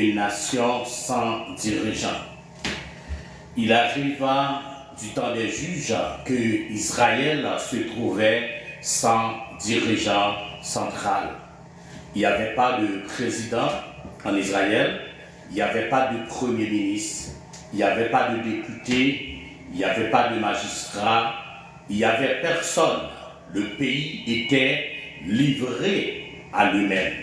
une nation sans dirigeant. Il arriva du temps des juges que Israël se trouvait sans dirigeant central. Il n'y avait pas de président en Israël, il n'y avait pas de premier ministre, il n'y avait pas de député, il n'y avait pas de magistrat, il n'y avait personne. Le pays était livré à lui-même.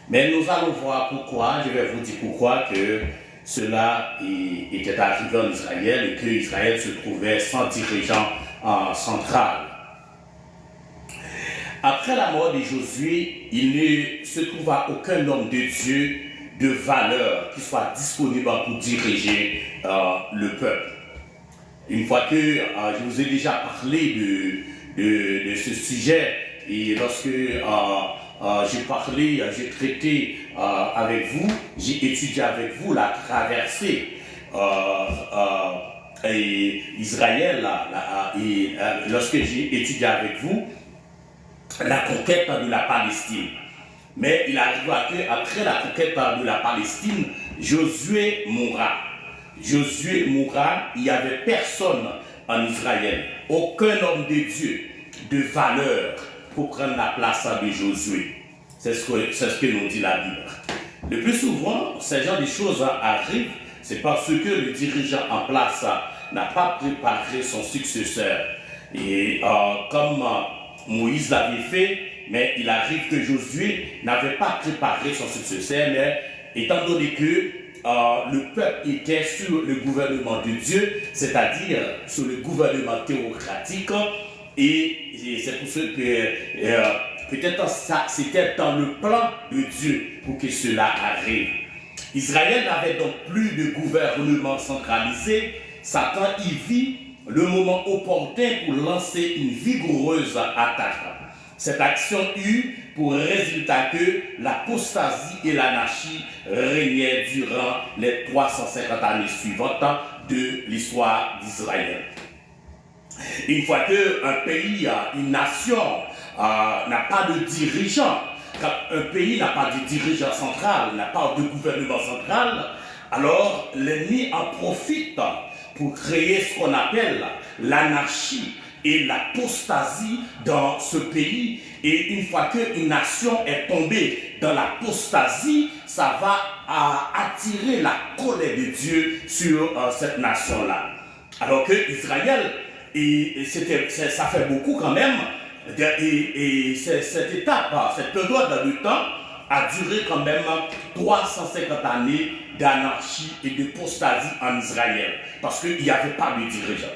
Mais nous allons voir pourquoi, je vais vous dire pourquoi que cela était arrivé en Israël et que Israël se trouvait sans dirigeant central. Après la mort de Josué, il ne se trouva aucun homme de Dieu de valeur qui soit disponible pour diriger le peuple. Une fois que je vous ai déjà parlé de ce sujet, et lorsque j'ai traité avec vous, j'ai étudié avec vous la traversée Israël, lorsque j'ai étudié avec vous la conquête de la Palestine. Mais il arriva qu'après la conquête de la Palestine, Josué mourra. Josué mourra, il n'y avait personne en Israël, aucun homme de Dieu de valeur pour prendre la place de Josué. C'est ce que nous dit la Bible. Le plus souvent, ce genre de choses arrivent, c'est parce que le dirigeant en place n'a pas préparé son successeur. Et comme Moïse l'avait fait, mais il arrive que Josué n'avait pas préparé son successeur, mais étant donné que le peuple était sur le gouvernement de Dieu, c'est-à-dire sur le gouvernement théocratique, et c'est pour ça que peut-être ça c'était dans le plan de Dieu pour que cela arrive. Israël n'avait donc plus de gouvernement centralisé. Satan y vit le moment opportun pour lancer une vigoureuse attaque. Cette action eut pour résultat que l'apostasie et l'anarchie régnaient durant les 350 années suivantes de l'histoire d'Israël. Une fois qu'un pays, une nation n'a pas de dirigeant, quand un pays n'a pas de dirigeant central, n'a pas de gouvernement central, alors l'ennemi en profite pour créer ce qu'on appelle l'anarchie et l'apostasie dans ce pays. Et une fois qu'une nation est tombée dans l'apostasie, ça va attirer la colère de Dieu sur cette nation-là. Alors que Israël, ça fait beaucoup quand même, et cette étape, cette période de temps a duré quand même 350 années d'anarchie et d'apostasie en Israël, parce qu'il n'y avait pas de dirigeant.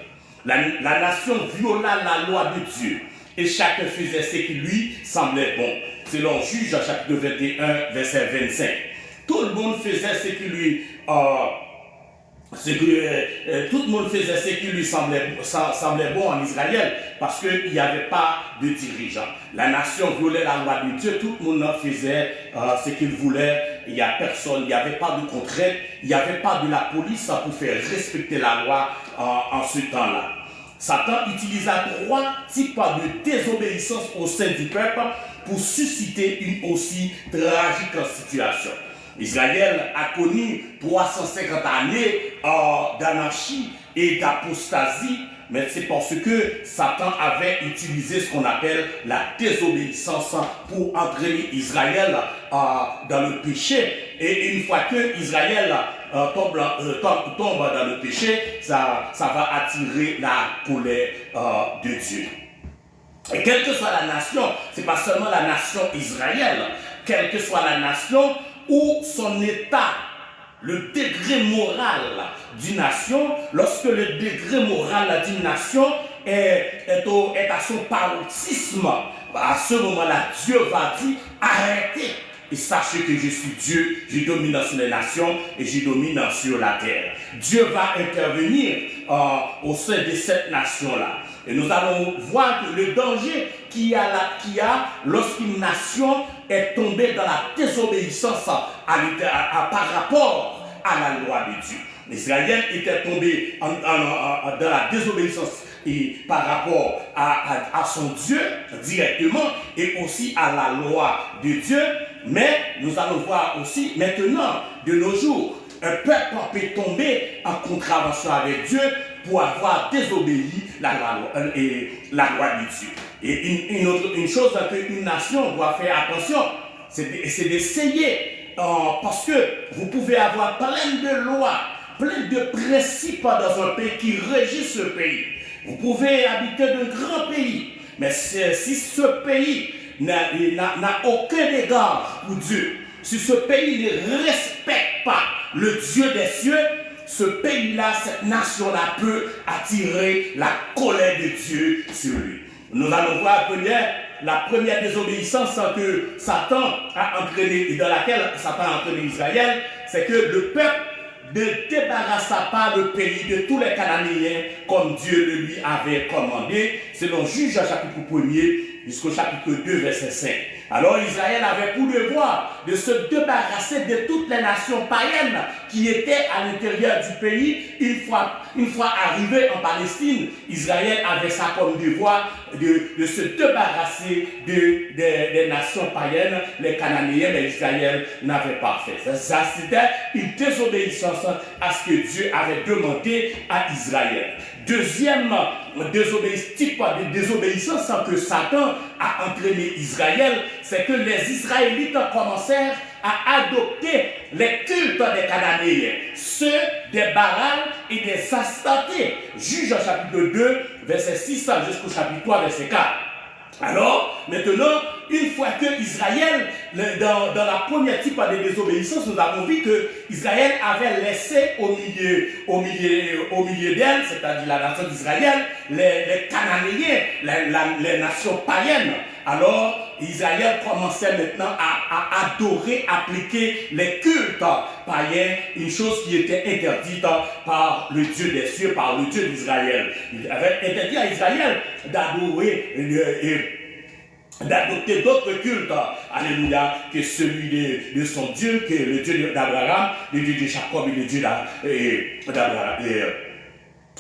La nation viola la loi de Dieu et chacun faisait ce qui lui semblait bon. Selon Juge chapitre 21, verset 25. Tout le monde faisait ce qui lui tout le monde faisait ce qui lui semblait bon en Israël parce qu'il n'y avait pas de dirigeant. La nation violait la loi de Dieu, tout le monde faisait ce qu'il voulait, il n'y a personne, il n'y avait pas de contrainte, il n'y avait pas de la police pour faire respecter la loi en ce temps-là. Satan utilisa 3 types de désobéissance au sein du peuple pour susciter une aussi tragique situation. Israël a connu 350 années d'anarchie et d'apostasie, mais c'est parce que Satan avait utilisé ce qu'on appelle la désobéissance pour entraîner Israël dans le péché. Et une fois que Israël tombe dans le péché, ça va attirer la colère de Dieu. Et quelle que soit la nation, c'est pas seulement la nation Israël, quelle que soit la nation, ou son état, le degré moral d'une nation, lorsque le degré moral d'une nation est à son paroxysme, à ce moment-là, Dieu va dire arrêtez et sachez que je suis Dieu, je domine sur les nations et je domine sur la terre. Dieu va intervenir au sein de cette nation-là. Et nous allons voir que le danger qu'il y a lorsqu'une nation est tombée dans la désobéissance par rapport à la loi de Dieu. Israël était tombé dans la désobéissance et par rapport à son Dieu directement et aussi à la loi de Dieu. Mais nous allons voir aussi maintenant de nos jours. Un peuple peut tomber en contravention avec Dieu pour avoir désobéi la loi de Dieu. Et une chose qu'une nation doit faire attention, c'est d'essayer, parce que vous pouvez avoir plein de lois, plein de principes dans un pays qui régissent ce pays. Vous pouvez habiter de grands pays, mais si ce pays n'a aucun égard pour Dieu, si ce pays ne respecte pas le Dieu des cieux, ce pays-là, cette nation-là peut attirer la colère de Dieu sur lui. Nous allons voir la première désobéissance que Satan a entraîné, dans laquelle Satan a entraîné Israël, c'est que le peuple ne débarrassa pas le pays de tous les Cananéens comme Dieu le lui avait commandé, selon Juge chapitre 1er jusqu'au chapitre 2, verset 5. Alors Israël avait pour devoir de se débarrasser de toutes les nations païennes qui étaient à l'intérieur du pays. Une fois arrivé en Palestine, Israël avait ça comme devoir de se débarrasser des nations païennes, les Cananéens, mais Israël n'avait pas fait. Ça c'était une désobéissance à ce que Dieu avait demandé à Israël. Deuxième type de désobéissance que Satan a entraîné Israël, c'est que les Israélites commencèrent à adopter les cultes des Cananéens, ceux des Baals et des Astartés. Juge chapitre 2, verset 6 jusqu'au chapitre 3, verset 4. Alors, maintenant, une fois que Israël, dans la première type de désobéissance, nous avons vu que Israël avait laissé au milieu d'elle, c'est-à-dire la nation d'Israël, les Cananéens, les nations païennes. Alors, Israël commençait maintenant à adorer, appliquer les cultes païens, une chose qui était interdite par le Dieu des cieux, par le Dieu d'Israël. Il avait interdit à Israël d'adorer d'adopter d'autres cultes, alléluia, que celui de son Dieu, que le Dieu d'Abraham, le Dieu de Jacob et le Dieu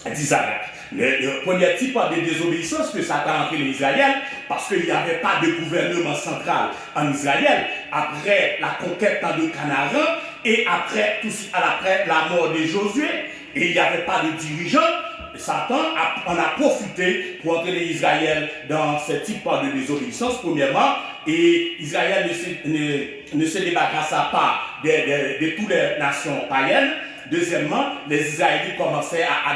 d'Isaac. Le premier type de désobéissance que Satan a entraîné Israël, parce qu'il n'y avait pas de gouvernement central en Israël, après la conquête de Canaan, et après la mort de Josué, et il n'y avait pas de dirigeant, Satan en a profité pour entraîner Israël dans ce type de désobéissance, premièrement, et Israël ne se débarrassa pas de toutes les nations païennes. Deuxièmement, les Israélites commençaient à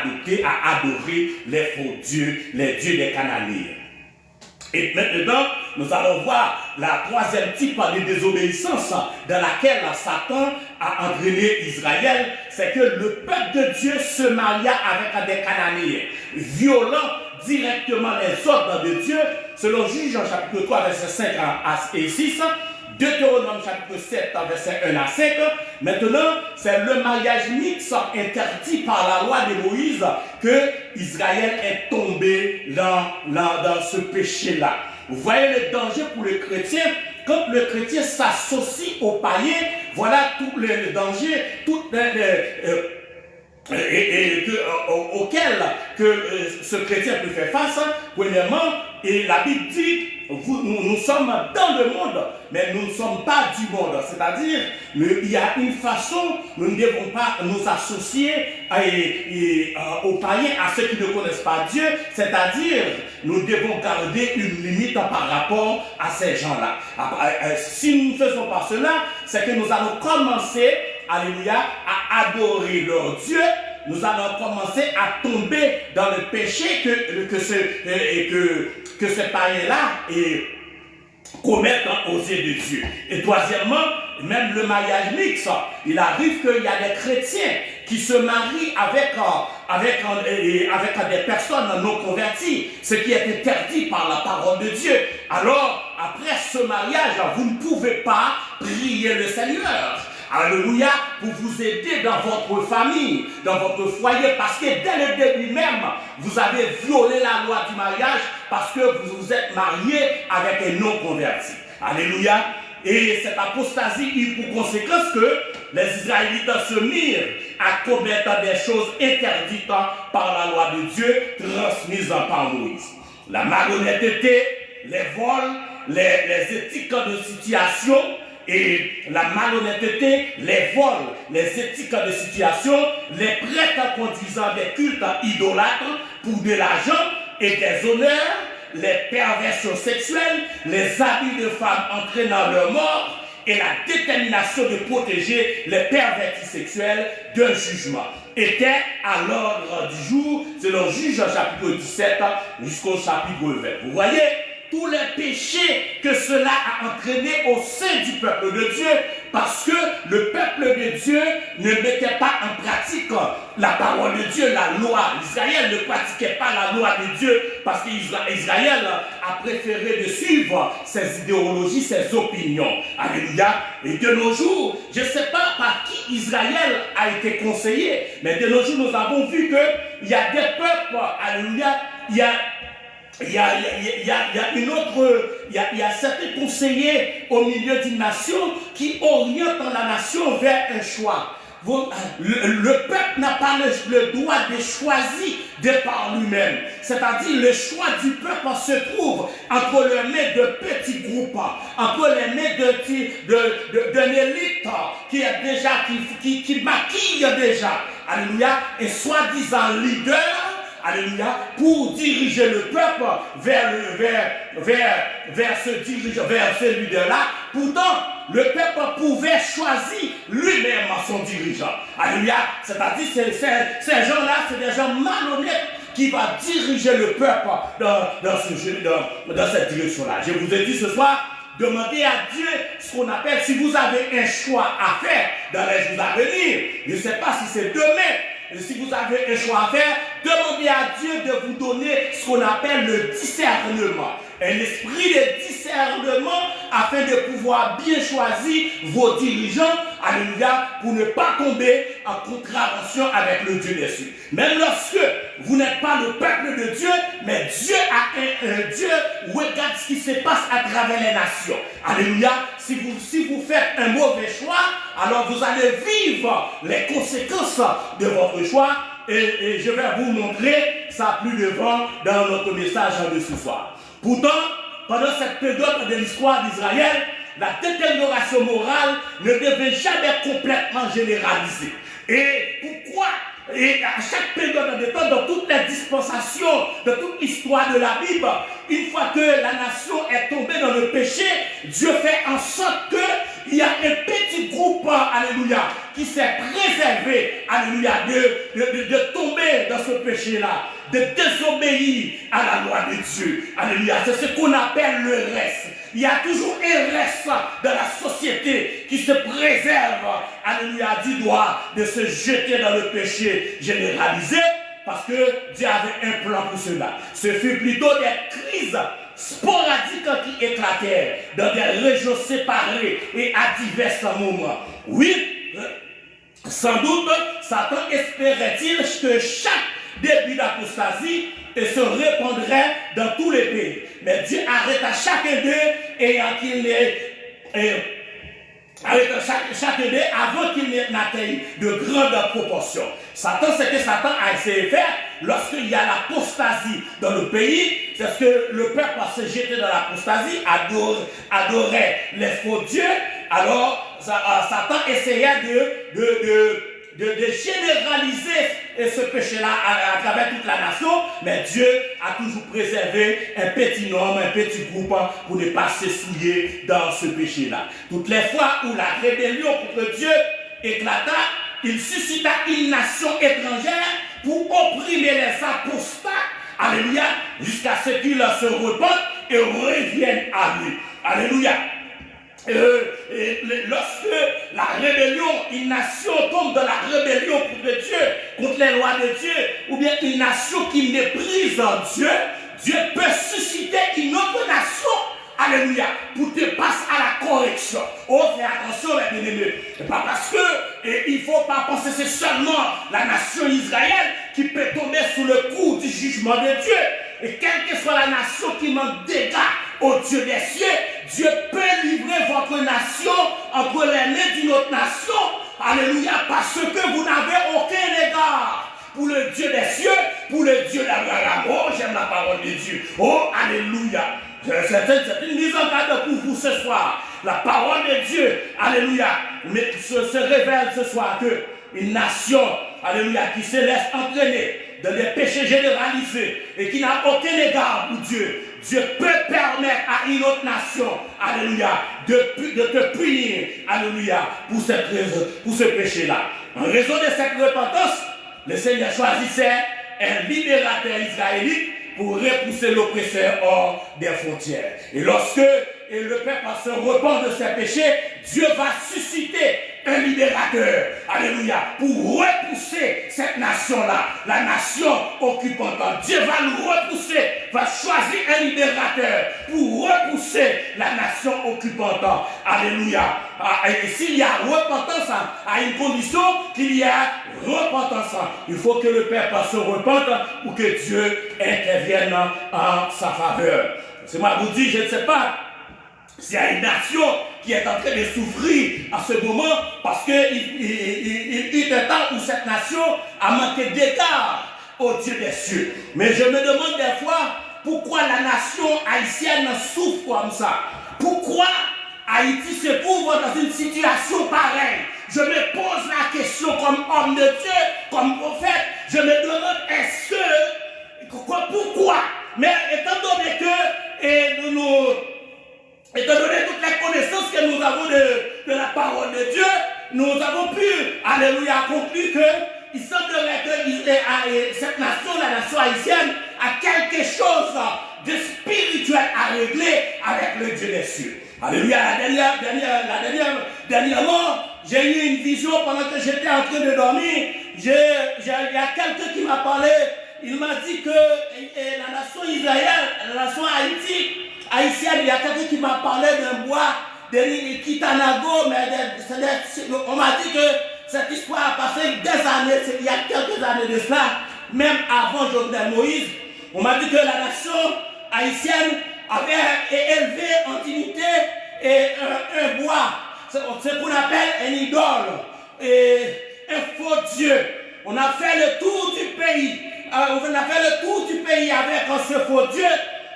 adorer les faux dieux, les dieux des Cananéens. Et maintenant, nous allons voir la troisième type de désobéissance dans laquelle Satan a entraîné Israël, c'est que le peuple de Dieu se maria avec des Cananéens, violant directement les ordres de Dieu, selon Juge chapitre 3, verset 5 et 6, Deutéronome chapitre 7, verset 1 à 5. Maintenant, c'est le mariage mixte interdit par la loi de Moïse que Israël est tombé dans ce péché-là. Vous voyez le danger pour le chrétien. Quand le chrétien s'associe aux païens, voilà tout le danger, auquel ce chrétien peut faire face. Premièrement, et la Bible dit, nous sommes dans le monde, mais nous ne sommes pas du monde. C'est-à-dire, il y a une façon, nous ne devons pas nous associer aux païens, à ceux qui ne connaissent pas Dieu. C'est-à-dire, nous devons garder une limite par rapport à ces gens-là. Si nous ne faisons pas cela, c'est que nous allons commencer, alléluia, à adorer leur Dieu. Nous allons commencer à tomber dans le péché que ce païen-là commettent aux yeux de Dieu. Et troisièmement, même le mariage mixte, il arrive qu'il y a des chrétiens qui se marient avec des personnes non converties, ce qui est interdit par la parole de Dieu. Alors, après ce mariage, vous ne pouvez pas prier le Seigneur. Alléluia, pour vous aider dans votre famille, dans votre foyer, parce que dès le début même, vous avez violé la loi du mariage parce que vous vous êtes marié avec un non-converti. Alléluia. Et cette apostasie eut pour conséquence que les Israélites se mirent à commettre des choses interdites par la loi de Dieu transmise par Moïse. La malhonnêteté, les vols, les éthiques de situation, et la malhonnêteté, les vols, les éthiques de situation, les prêtres conduisant des cultes idolâtres pour de l'argent et des honneurs, les perversions sexuelles, les abus de femmes entraînant leur mort et la détermination de protéger les pervertis sexuels d'un jugement était à l'ordre du jour, selon Juge chapitre 17 jusqu'au chapitre 20. Vous voyez tous les péchés que cela a entraîné au sein du peuple de Dieu, parce que le peuple de Dieu ne mettait pas en pratique la parole de Dieu, la loi. Israël ne pratiquait pas la loi de Dieu parce qu'Israël a préféré de suivre ses idéologies, ses opinions. Alléluia. Et de nos jours, je ne sais pas par qui Israël a été conseillé, mais de nos jours, nous avons vu qu'il y a des peuples, alléluia, il y a certains conseillers au milieu d'une nation qui orientent la nation vers un choix. Le peuple n'a pas le droit de choisir de par lui-même. C'est-à-dire le choix du peuple se trouve entre les mains de petits groupes, entre les mains d'une élite qui est déjà, qui maquille déjà, alléluia, et soi-disant leader, alléluia, pour diriger le peuple vers ce leader-là. Pourtant, le peuple pouvait choisir lui-même son dirigeant. Alléluia. C'est-à-dire, ces gens-là, c'est des gens malhonnêtes qui vont diriger le peuple dans cette direction-là. Je vous ai dit ce soir, demandez à Dieu ce qu'on appelle, si vous avez un choix à faire dans les jours à venir, je ne sais pas si c'est demain, si vous avez un choix à faire, demandez à Dieu de vous donner ce qu'on appelle le discernement. Un esprit de discernement afin de pouvoir bien choisir vos dirigeants, alléluia, pour ne pas tomber en contravention avec le Dieu des cieux. Même lorsque vous n'êtes pas le peuple de Dieu, mais Dieu a un Dieu, regarde ce qui se passe à travers les nations. Alléluia, si vous faites un mauvais choix, alors vous allez vivre les conséquences de votre choix. Et je vais vous montrer ça plus devant dans notre message de ce soir. Pourtant, pendant cette période de l'histoire d'Israël, la détérioration morale ne devait jamais complètement généraliser. Et pourquoi? Et à chaque période de temps, dans toutes les dispensations, de toute l'histoire de la Bible, une fois que la nation est tombée dans le péché, Dieu fait en sorte qu'il y a un petit groupe, alléluia, qui s'est préservé, alléluia, de tomber dans ce péché-là, de désobéir à la loi de Dieu. Alléluia, c'est ce qu'on appelle le reste. Il y a toujours un reste dans la société qui se préserve, alléluia, du droit de se jeter dans le péché généralisé, parce que Dieu avait un plan pour cela. Ce fut plutôt des crises sporadiques qui éclatèrent dans des régions séparées et à divers moments. Oui, sans doute, Satan espérait-il que chaque début d'apostasie se répandrait dans tous les pays. Mais Dieu arrête à chacun d'eux avant qu'il n'atteigne de grandes proportions. Satan, c'est que Satan a essayé de faire lorsqu'il y a l'apostasie dans le pays, c'est ce que le peuple a se jeté dans l'apostasie, adorait les faux dieux. Alors Satan essayait de généraliser ce péché-là à travers toute la nation, mais Dieu a toujours préservé un petit nombre, un petit groupe pour ne pas s'essouiller dans ce péché-là. Toutes les fois où la rébellion contre Dieu éclata, il suscita une nation étrangère pour opprimer les apostats, alléluia, jusqu'à ce qu'ils se repentent et reviennent à lui. Alléluia. Lorsque la rébellion, une nation tombe dans la rébellion contre Dieu, contre les lois de Dieu, ou bien une nation qui méprise Dieu, Dieu peut susciter une autre nation, alléluia, pour te passer à la correction. Oh, fais attention les bien-aimés. Pas parce que il ne faut pas penser que c'est seulement la nation Israël qui peut tomber sous le coup du jugement de Dieu. Et quelle que soit la nation qui manque d'égards au Dieu des cieux, Dieu peut livrer votre nation entre les mains d'une autre nation. Alléluia, parce que vous n'avez aucun égard pour le Dieu des cieux, pour le Dieu d'Abraham. Oh, j'aime la parole de Dieu. Oh, alléluia. C'est une mise en garde pour vous ce soir. la parole de Dieu, alléluia, mais se révèle ce soir que une nation, alléluia, qui se laisse entraîner dans des péchés généralisés et qui n'a aucun égard pour Dieu, Dieu peut permettre à une autre nation, alléluia, de te punir, alléluia, pour ce péché-là. En raison de cette repentance, le Seigneur choisissait un libérateur israélite pour repousser l'oppresseur hors des frontières. Et lorsque le peuple se repent de ses péchés, Dieu va susciter un libérateur, alléluia, pour repousser cette nation-là, la nation occupante. Dieu va le repousser, va choisir un libérateur pour repousser la nation occupante. Alléluia. Et s'il y a repentance, à une condition qu'il y a repentance, il faut que le peuple se repente pour que Dieu intervienne en sa faveur. C'est moi vous dis, je ne sais pas s'il y a une nation qui est en train de souffrir à ce moment parce qu'il y a un temps où cette nation a manqué d'égard au Dieu des cieux. Mais je me demande des fois pourquoi la nation haïtienne souffre comme ça. Pourquoi Haïti se trouve dans une situation pareille? Je me pose la question comme homme de Dieu, comme prophète. Je me demande pourquoi? Mais étant donné toutes les connaissances que nous avons de la parole de Dieu, nous avons pu, alléluia, conclure qu'il semblerait que cette nation, la nation haïtienne, a quelque chose de spirituel à régler avec le Dieu des cieux. Alléluia, dernièrement, j'ai eu une vision pendant que j'étais en train de dormir. Il y a quelqu'un qui m'a parlé. Il m'a dit que la nation Israël, la nation haïtienne, il y a quelqu'un qui m'a parlé d'un bois, de Kitanago, mais on m'a dit que cette histoire a passé des années, il y a quelques années de cela, même avant Jovenel Moïse. On m'a dit que la nation haïtienne avait élevé en dignité un bois, ce qu'on appelle un idole, un faux Dieu. On a fait le tour du pays. On a fait le tour du pays avec ce faux Dieu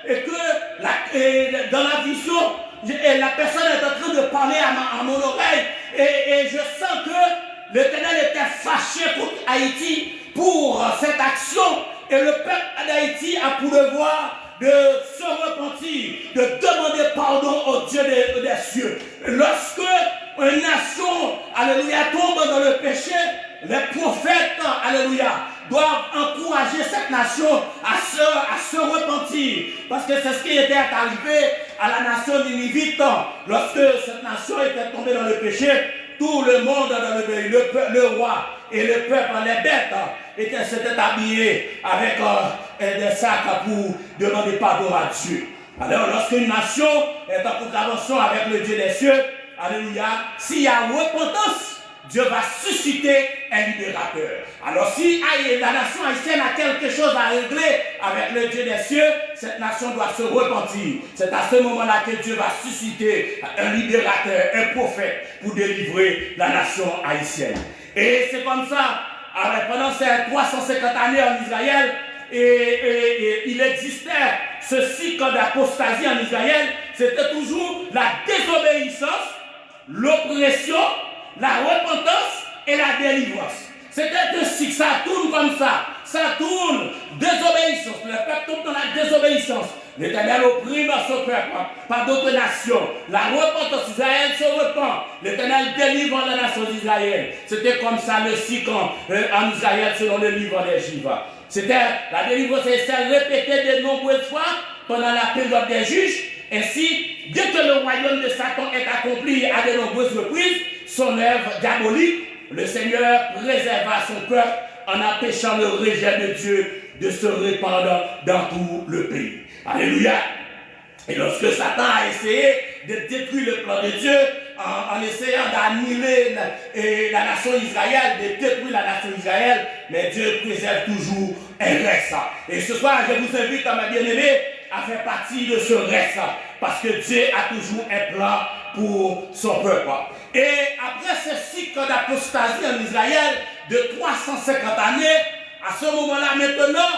et que dans la vision, la personne est en train de parler à mon oreille et je sens que l'Éternel était fâché contre Haïti pour cette action et le peuple d'Haïti a pour devoir de se repentir, de demander pardon au Dieu des cieux. Lorsque une nation, alléluia, tombe dans le péché, les prophètes, alléluia, doivent encourager cette nation à se repentir. Parce que c'est ce qui était arrivé à la nation Ninive. Lorsque cette nation était tombée dans le péché, tout le monde dans le pays, le roi et le peuple, les bêtes, s'étaient habillés avec des sacs pour demander pardon à Dieu. Alors lorsqu'une nation est en contravention avec le Dieu des cieux, alléluia, s'il y a repentance, Dieu va susciter un libérateur. Alors si la nation haïtienne a quelque chose à régler avec le Dieu des cieux, cette nation doit se repentir. C'est à ce moment-là que Dieu va susciter un libérateur, un prophète pour délivrer la nation haïtienne. Et c'est comme ça, pendant ces 350 années en Israël, et il existait ce cycle d'apostasie en Israël, c'était toujours la désobéissance, l'oppression, la repentance et la délivrance. C'était ainsi que ça tourne comme ça. Ça tourne, désobéissance. Le peuple tombe dans la désobéissance. L'Éternel opprime son peuple par d'autres nations. La repentance, Israël se repent. L'Éternel délivre la nation d'Israël. C'était comme ça le cycle en Israël selon le livre des Juifs. C'était la délivrance s'est répétée de nombreuses fois pendant la période des juges. Ainsi, dès que le royaume de Satan est accompli à de nombreuses reprises, son œuvre diabolique, le Seigneur préserva son peuple en empêchant le rejet de Dieu de se répandre dans tout le pays. Alléluia. Et lorsque Satan a essayé de détruire le plan de Dieu, en essayant d'annuler la nation Israël, de détruire la nation Israël, mais Dieu préserve toujours un reste. Et ce soir, je vous invite, à ma bien-aimée, à faire partie de ce reste, parce que Dieu a toujours un plan pour son peuple. Et après ce cycle d'apostasie en Israël de 350 années, à ce moment-là maintenant,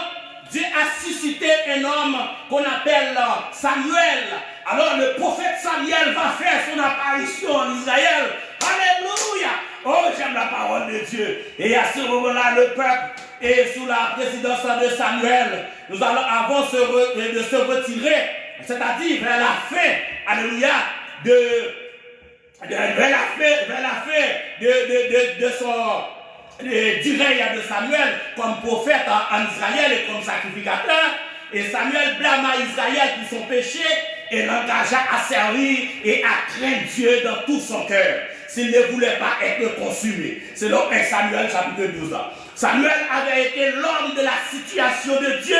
Dieu a suscité un homme qu'on appelle Samuel. Alors le prophète Samuel va faire son apparition en Israël. Alléluia! Oh, j'aime la parole de Dieu. Et à ce moment-là, le peuple est sous la présidence de Samuel. Nous allons avant de se retirer, c'est-à-dire vers la fin, alléluia, vers la fin de son du règne de Samuel comme prophète en Israël et comme sacrificateur. Et Samuel blâma Israël pour son péché et l'engagea à servir et à craindre Dieu dans tout son cœur, s'il ne voulait pas être consumé. Selon 1 Samuel chapitre 12. Samuel avait été l'homme de la situation de Dieu.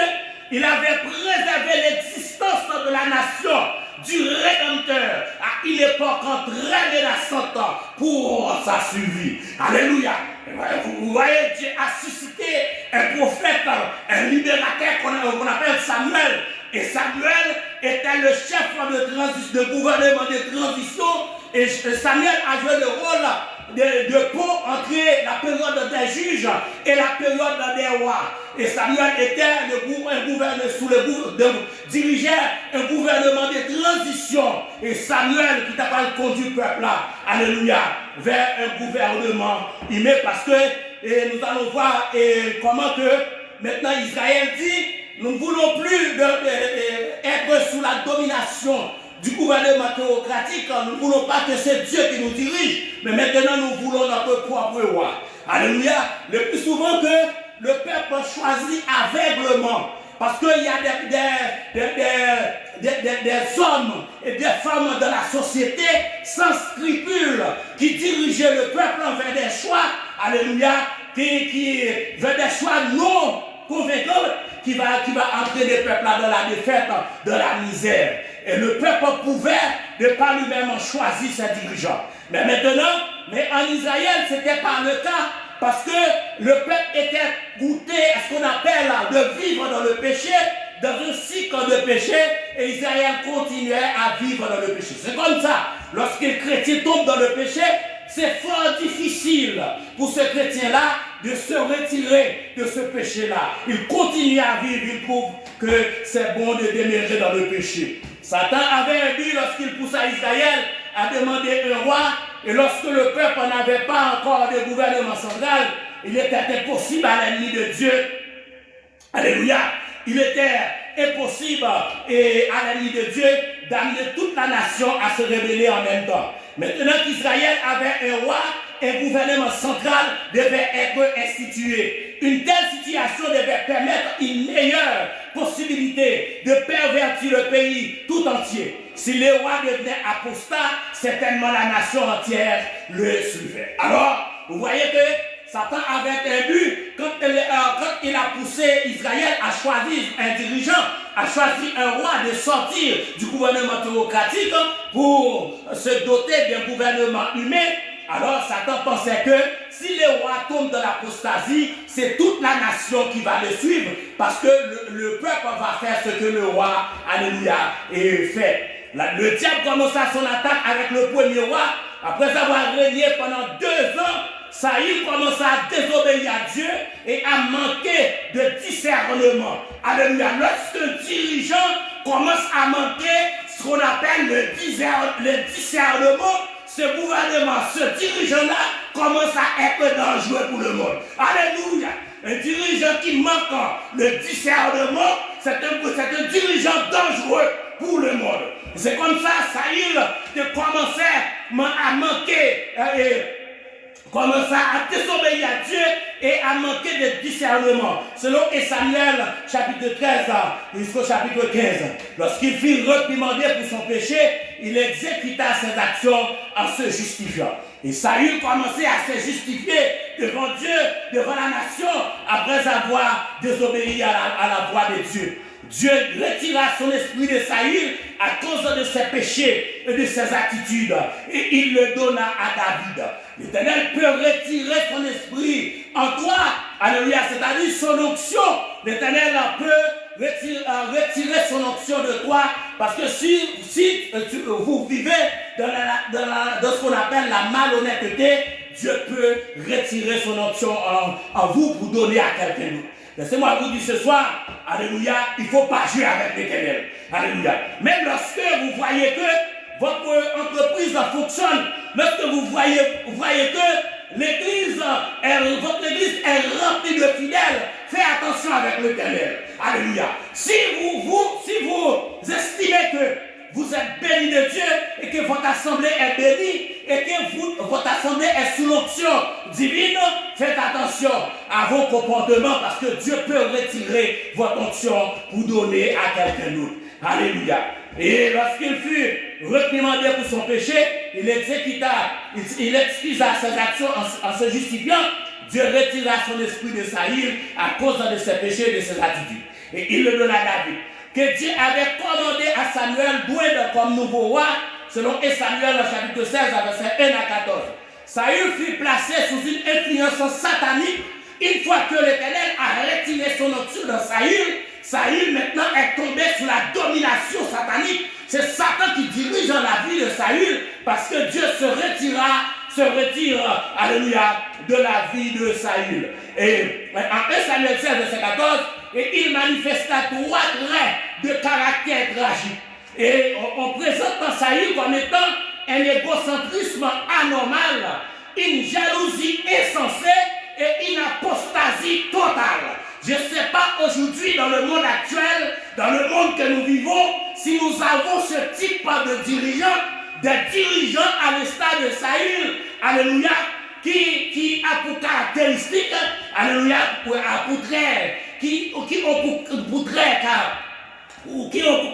Il avait préservé l'existence de la nation, du Rédempteur, à une époque très menaçante pour sa survie. Alléluia. Vous voyez, Dieu a suscité un prophète, un libérateur qu'on appelle Samuel. Et Samuel était le chef de gouvernement de transition. Et Samuel a joué le rôle de pont entre la période des juges et la période des rois. Et Samuel était dirigeait un gouvernement de transition. Et Samuel qui t'a pas conduit le peuple là, alléluia, vers un gouvernement humain, parce que nous allons voir comment que maintenant Israël dit, nous ne voulons plus être sous la domination du gouvernement théocratique. Nous ne voulons pas que c'est Dieu qui nous dirige, mais maintenant nous voulons notre propre roi. Alléluia. Le plus souvent que le peuple choisit aveuglement, parce qu'il y a des hommes et des femmes de la société sans scrupules qui dirigeaient le peuple vers des choix, alléluia, vers des choix non convaincants, qui va entraîner le peuple dans la défaite, dans la misère. Et le peuple pouvait ne pas lui-même choisir ses dirigeants. Mais maintenant, en Israël, ce n'était pas le cas, parce que le peuple était goûté à ce qu'on appelle de vivre dans le péché, dans un cycle de péché, et Israël continuait à vivre dans le péché. C'est comme ça, lorsqu'un chrétien tombe dans le péché, c'est fort difficile pour ce chrétien-là de se retirer de ce péché-là. Il continue à vivre, il trouve que c'est bon de demeurer dans le péché. Satan avait un but lorsqu'il poussa Israël à demander un roi, et lorsque le peuple n'avait pas encore de gouvernement central, il était impossible à l'ennemi de Dieu. Alléluia. Il était impossible à l'ennemi de Dieu d'amener toute la nation à se rébeller en même temps. Maintenant qu'Israël avait un roi, un gouvernement central devait être institué. Une telle situation devait permettre une meilleure possibilité de pervertir le pays tout entier. Si le roi devenait apostat, certainement la nation entière le suivait. Alors, vous voyez que Satan avait un but quand il a poussé Israël à choisir un dirigeant, à choisir un roi, de sortir du gouvernement théocratique pour se doter d'un gouvernement humain. Alors Satan pensait que si le roi tombe dans l'apostasie, c'est toute la nation qui va le suivre, parce que le peuple va faire ce que le roi, alléluia, fait. Le diable commença son attaque avec le premier roi. Après avoir régné pendant 2 ans, Saül commença à désobéir à Dieu et à manquer de discernement. Alléluia. Lorsqu'un dirigeant commence à manquer ce qu'on appelle le discernement, ce gouvernement, ce dirigeant-là commence à être dangereux pour le monde. Alléluia. Un dirigeant qui manque le discernement, c'est un dirigeant dangereux pour le monde. C'est comme ça, Saül commençait à manquer, commença à désobéir à Dieu et à manquer de discernement. Selon Samuel, chapitre 13 jusqu'au chapitre 15. Lorsqu'il fut réprimandé pour son péché, il exécuta ses actions en se justifiant. Et Saül commençait à se justifier devant Dieu, devant la nation, après avoir désobéi à la voix de Dieu. Dieu retira son esprit de Saül à cause de ses péchés et de ses attitudes. Et il le donna à David. L'Éternel peut retirer son esprit en toi. Alléluia, c'est-à-dire son onction. L'Éternel peut retirer son onction de toi. Parce que si vous vivez dans ce qu'on appelle la malhonnêteté, Dieu peut retirer son onction en vous pour donner à quelqu'un d'autre. Laissez-moi vous dire ce soir, alléluia, il ne faut pas jouer avec l'Éternel. Alléluia. Même lorsque vous voyez que votre entreprise fonctionne, lorsque vous voyez que l'église, votre église est remplie de fidèles, faites attention avec l'Éternel. Alléluia. Si vous estimez que vous êtes béni de Dieu et que votre assemblée est bénie et que votre assemblée est sous l'onction divine, faites attention à vos comportements parce que Dieu peut retirer votre onction pour donner à quelqu'un d'autre. Alléluia. Et lorsqu'il fut réprimandé pour son péché, il excusa ses actions en se justifiant. Dieu retira son esprit de Saül à cause de ses péchés et de ses attitudes. Et il le donna à David. Que Dieu avait commandé à Samuel d'oindre comme nouveau roi, selon Samuel chapitre 16, versets 1 à 14. Saül fut placé sous une influence satanique. Une fois que l'Éternel a retiré son onction dans Saül maintenant est tombé sous la domination satanique. C'est Satan qui dirige dans la vie de Saül parce que Dieu se retire, alléluia, de la vie de Saül. Et en 1 Samuel 16, verset 14, et il manifesta 3 traits de caractère tragique. Et on présente Saül comme étant un égocentrisme anormal, une jalousie insensée et une apostasie totale. Je ne sais pas aujourd'hui dans le monde actuel, dans le monde que nous vivons, si nous avons ce type de dirigeants, des dirigeants à l'instar de Saül, alléluia, qui a pour caractéristique, alléluia, qui ont pour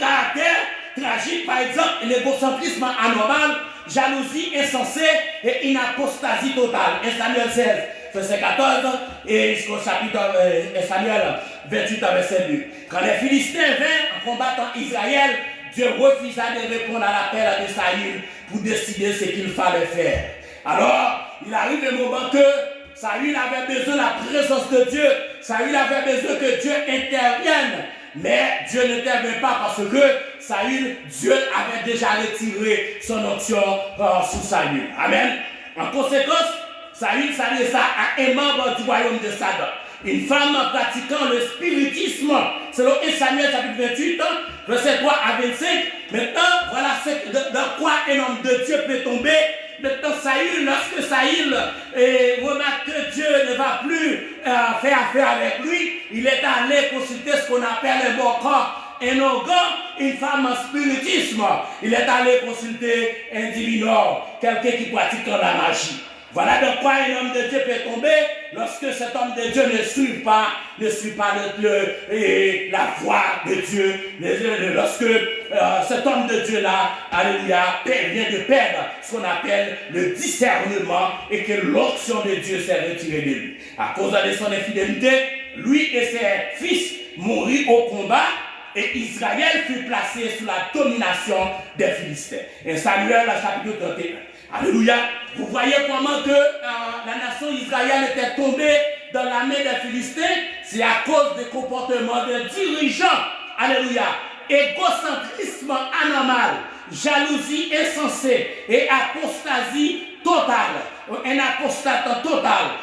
caractère tragique, par exemple, l'égocentrisme anormal, jalousie insensée et une apostasie totale. 1 Samuel 16, verset 14 et jusqu'au chapitre Samuel 28, verset 2. Quand les Philistins vinrent en combattant Israël, Dieu refusa de répondre à l'appel de Saül pour décider ce qu'il fallait faire. Alors, il arrive le moment que Saül avait besoin de la présence de Dieu. Saül avait besoin que Dieu intervienne. Mais Dieu n'intervient pas parce que Dieu avait déjà retiré son onction sous Saül. Amen. En conséquence, Saül s'adressa à un membre du royaume de Sadok, une femme pratiquant le spiritisme, selon 1 Samuel chapitre 28, verset 3 à 25. Maintenant, voilà dans quoi un homme de Dieu peut tomber. Maintenant, lorsque Saül remarque que Dieu ne va plus faire affaire avec lui, il est allé consulter ce qu'on appelle un bon corps, un organ, une femme en spiritisme. Il est allé consulter un divineur, quelqu'un qui pratique la magie. Voilà de quoi un homme de Dieu peut tomber lorsque cet homme de Dieu ne suit pas la voie de Dieu. Lorsque cet homme de Dieu-là, alléluia, vient de perdre ce qu'on appelle le discernement et que l'onction de Dieu s'est retirée de lui. À cause de son infidélité, lui et ses fils moururent au combat et Israël fut placé sous la domination des Philistins. Et Samuel, chapitre 31. Alléluia. Vous voyez comment que la nation Israël était tombée dans la main des Philistins. C'est à cause des comportements des dirigeants. Alléluia. Égocentrisme anormal, jalousie insensée et apostasie totale. Un apostat total.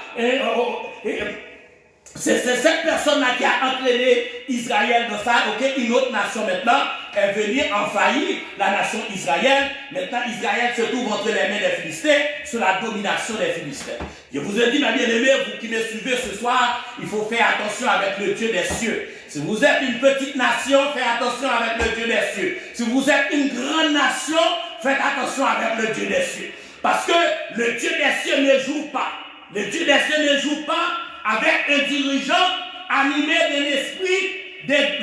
C'est cette personne-là qui a entraîné Israël dans ça. Une autre nation maintenant est venue envahir la nation Israël. Maintenant, Israël se trouve entre les mains des Philistins, sous la domination des Philistins. Je vous ai dit, ma bien-aimée, vous qui me suivez ce soir, il faut faire attention avec le Dieu des cieux. Si vous êtes une petite nation, faites attention avec le Dieu des cieux. Si vous êtes une grande nation, faites attention avec le Dieu des cieux. Parce que le Dieu des cieux ne joue pas. Le Dieu des cieux ne joue pas avec un dirigeant animé d'un esprit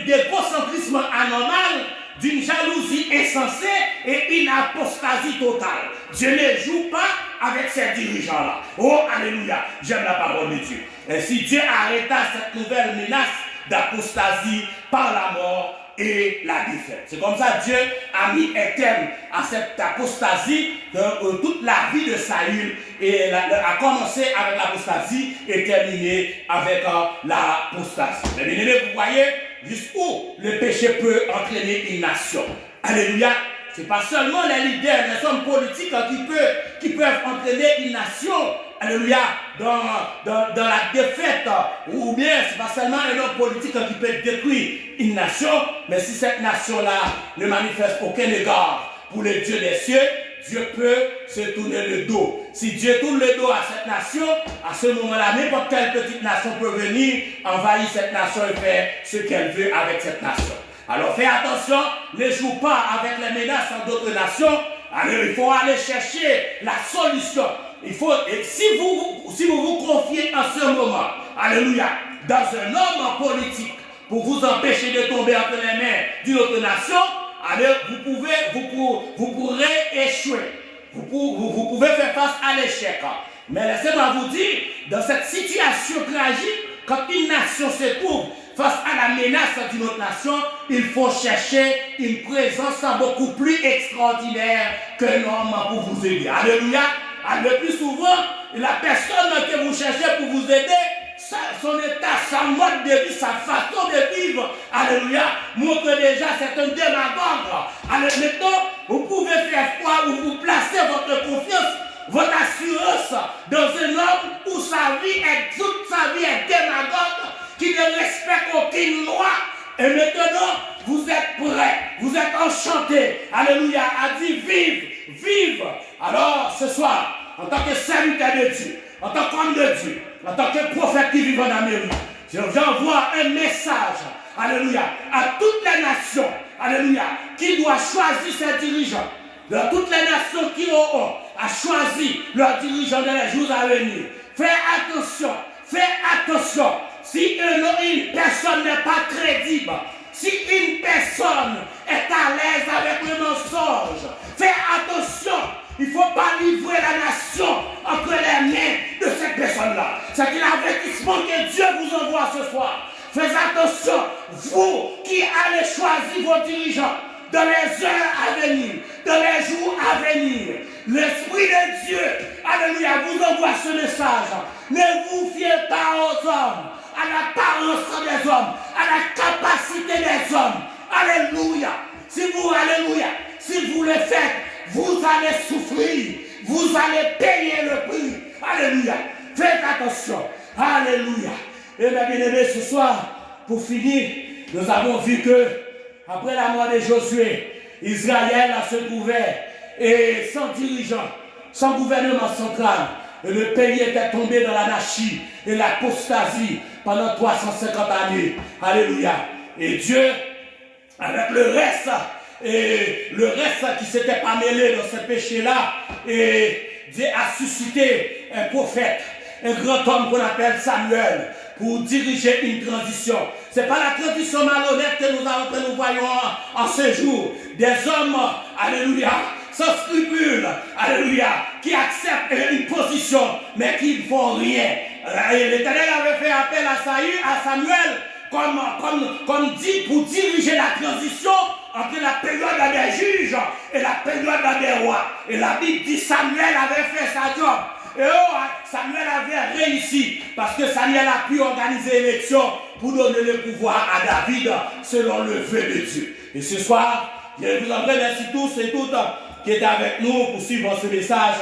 d'égocentrisme anormal, d'une jalousie insensée et une apostasie totale. Dieu ne joue pas avec ces dirigeants-là. Oh, alléluia, j'aime la parole de Dieu. Ainsi, Dieu arrêta cette nouvelle menace d'apostasie par la mort et la défaite. C'est comme ça que Dieu a mis un terme à cette apostasie de toute la vie de Saül et a commencé avec l'apostasie et terminé avec l'apostasie. Mais bien aimé, vous voyez jusqu'où le péché peut entraîner une nation. Alléluia. Ce n'est pas seulement les leaders, les hommes politiques qui peuvent entraîner une nation alléluia, dans la défaite, ou bien c'est pas seulement un homme politique qui peut détruire une nation, mais si cette nation-là ne manifeste aucun égard pour le Dieu des cieux, Dieu peut se tourner le dos. Si Dieu tourne le dos à cette nation, à ce moment-là, n'importe quelle petite nation peut venir, envahir cette nation et faire ce qu'elle veut avec cette nation. Alors fais attention, ne joue pas avec les menaces d'autres nations. Alors il faut aller chercher la solution. Il faut, et si vous vous confiez en ce moment, alléluia, dans un homme politique pour vous empêcher de tomber entre les mains d'une autre nation, alors vous pourrez échouer. Vous pouvez faire face à l'échec. Mais laissez-moi vous dire, dans cette situation tragique, quand une nation se trouve face à la menace d'une autre nation, il faut chercher une présence beaucoup plus extraordinaire qu'un homme pour vous aider. Alléluia. Le plus souvent, la personne que vous cherchez pour vous aider, son état, sa mode de vie, sa façon de vivre, alléluia, montre déjà c'est un démagogue. Alors maintenant, vous pouvez faire quoi ou vous placer votre confiance, votre assurance dans un homme où toute sa vie est démagogue, qui ne respecte aucune loi. Et maintenant, vous êtes prêts, vous êtes enchantés, alléluia, à dire vive, vive. Alors ce soir, en tant que serviteur de Dieu, en tant qu'homme de Dieu, en tant que prophète qui vit en Amérique, j'envoie un message, alléluia, à toutes les nations, alléluia, qui doivent choisir ses dirigeants. Dans toutes les nations qui auront à choisir leurs dirigeants dans les jours à venir. Fais attention. Si une personne n'est pas crédible, si une personne est à l'aise avec le mensonge, fais attention. Il ne faut pas livrer la nation entre les mains de cette personne-là. C'est l'avertissement que Dieu vous envoie ce soir. Faites attention, vous qui allez choisir vos dirigeants dans les heures à venir, dans les jours à venir. L'Esprit de Dieu, alléluia, vous envoie ce message. Ne vous fiez pas aux hommes, à l'apparence des hommes, à la capacité des hommes. Alléluia. Si vous le faites, vous allez souffrir, vous allez payer le prix. Alléluia. Faites attention. Alléluia. Et mes bien-aimés, ce soir, pour finir, nous avons vu que, après la mort de Josué, Israël a se trouvé et sans dirigeant, sans gouvernement central. Et le pays était tombé dans l'anarchie et l'apostasie pendant 350 années. Alléluia. Et Dieu, avec le reste qui ne s'était pas mêlé dans ce péché-là, et Dieu a suscité un prophète, un grand homme qu'on appelle Samuel, pour diriger une transition. Ce n'est pas la transition malhonnête que nous voyons en ce jour. Des hommes, alléluia, sans scrupules, alléluia, qui acceptent une position, mais qui ne font rien. L'Éternel avait fait appel à Samuel, comme dit, pour diriger la transition entre la période des juges et la période des rois. Et la Bible dit Samuel avait fait sa job. Et Samuel avait réussi parce que Samuel a pu organiser l'élection pour donner le pouvoir à David selon le vœu de Dieu. Et ce soir, je vous en remercie tous et toutes qui étaient avec nous pour suivre ce message.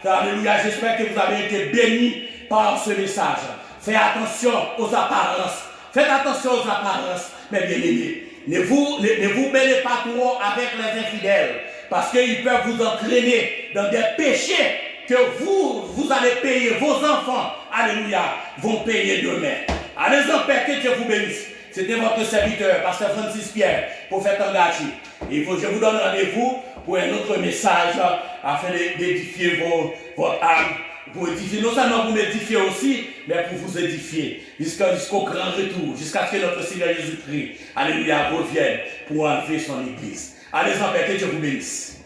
Alléluia, j'espère que vous avez été bénis par ce message. Faites attention aux apparences. Faites attention aux apparences, mes bien-aimés. Ne vous mêlez pas trop avec les infidèles parce qu'ils peuvent vous entraîner dans des péchés que vous allez payer, vos enfants, alléluia, vont payer demain. Allez en paix, que Dieu vous bénisse. C'était votre serviteur, Pasteur Francis Pierre, prophète engagé. Et je vous donne rendez-vous pour un autre message afin d'édifier votre âme. Pour édifier, non seulement vous m'édifier aussi, mais pour vous édifier jusqu'au grand retour, jusqu'à ce que notre Seigneur Jésus-Christ, alléluia, revienne pour enlever son église. Allez en paix, que Dieu vous bénisse.